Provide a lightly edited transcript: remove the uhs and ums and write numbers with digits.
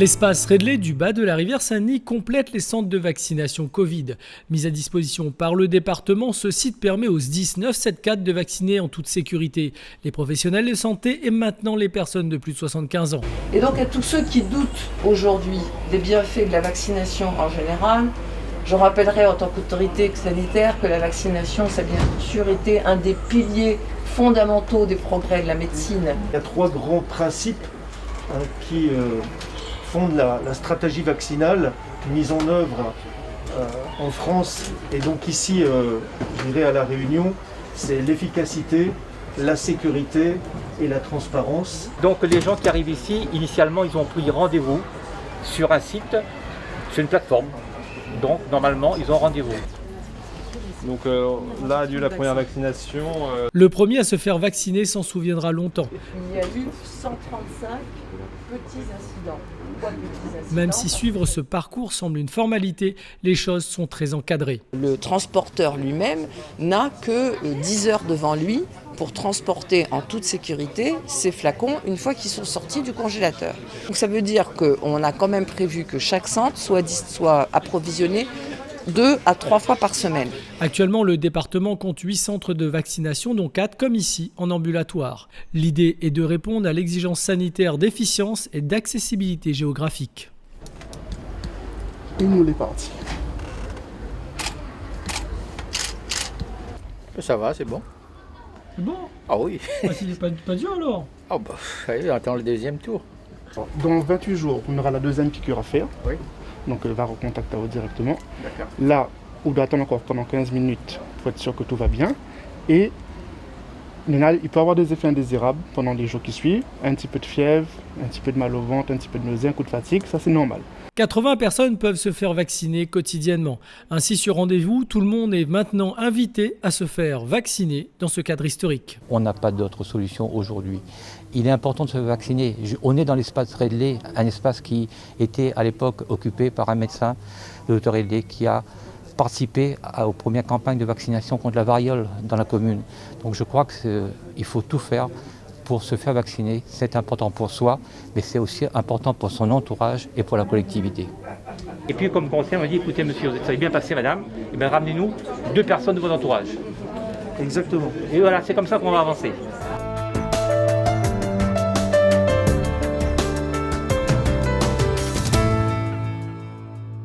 L'espace Redley du bas de la rivière Saint-Denis complète les centres de vaccination Covid. Mis à disposition par le département, ce site permet aux SDIS 974 de vacciner en toute sécurité les professionnels de santé et maintenant les personnes de plus de 75 ans. Et donc à tous ceux qui doutent aujourd'hui des bienfaits de la vaccination en général, je rappellerai en tant qu'autorité sanitaire que la vaccination, ça a bien sûr été un des piliers fondamentaux des progrès de la médecine. Il y a trois grands principes qui fondent la stratégie vaccinale mise en œuvre en France et donc ici, je dirais à La Réunion, c'est l'efficacité, la sécurité et la transparence. Donc les gens qui arrivent ici, initialement, ils ont pris rendez-vous sur un site, sur une plateforme. Donc normalement, ils ont rendez-vous. Donc là a lieu la première vaccination. Le premier à se faire vacciner s'en souviendra longtemps. Il y a eu 135 petits incidents. Même si suivre ce parcours semble une formalité, les choses sont très encadrées. Le transporteur lui-même n'a que 10 heures devant lui pour transporter en toute sécurité ces flacons une fois qu'ils sont sortis du congélateur. Donc ça veut dire qu'on a quand même prévu que chaque centre soit approvisionné 2 à 3 fois par semaine. Actuellement, le département compte 8 centres de vaccination, dont 4 comme ici, en ambulatoire. L'idée est de répondre à l'exigence sanitaire d'efficience et d'accessibilité géographique. Et nous, les partis. Ça va, c'est bon. C'est bon? Ah oui. C'est pas dur alors? Ah bah, allez, on attend le deuxième tour. Dans 28 jours, on aura la deuxième piqûre à faire. Oui. Donc va recontacter directement. D'accord. Là, on doit attendre encore pendant 15 minutes pour être sûr que tout va bien. Et maintenant, il peut y avoir des effets indésirables pendant les jours qui suivent. Un petit peu de fièvre, un petit peu de mal au ventre, un petit peu de nausée, un coup de fatigue, ça c'est normal. 80 personnes peuvent se faire vacciner quotidiennement. Ainsi, sur rendez-vous, tout le monde est maintenant invité à se faire vacciner dans ce cadre historique. On n'a pas d'autre solution aujourd'hui. Il est important de se vacciner. On est dans l'espace Redley, un espace qui était à l'époque occupé par un médecin, le docteur Redley, qui a participé aux premières campagnes de vaccination contre la variole dans la commune. Donc je crois qu'il faut tout faire pour se faire vacciner. C'est important pour soi, mais c'est aussi important pour son entourage et pour la collectivité. Et puis comme conseil, on m'a dit, écoutez monsieur, ça va bien passer madame, et bien ramenez-nous 2 personnes de votre entourage. Exactement. Et voilà, c'est comme ça qu'on va avancer.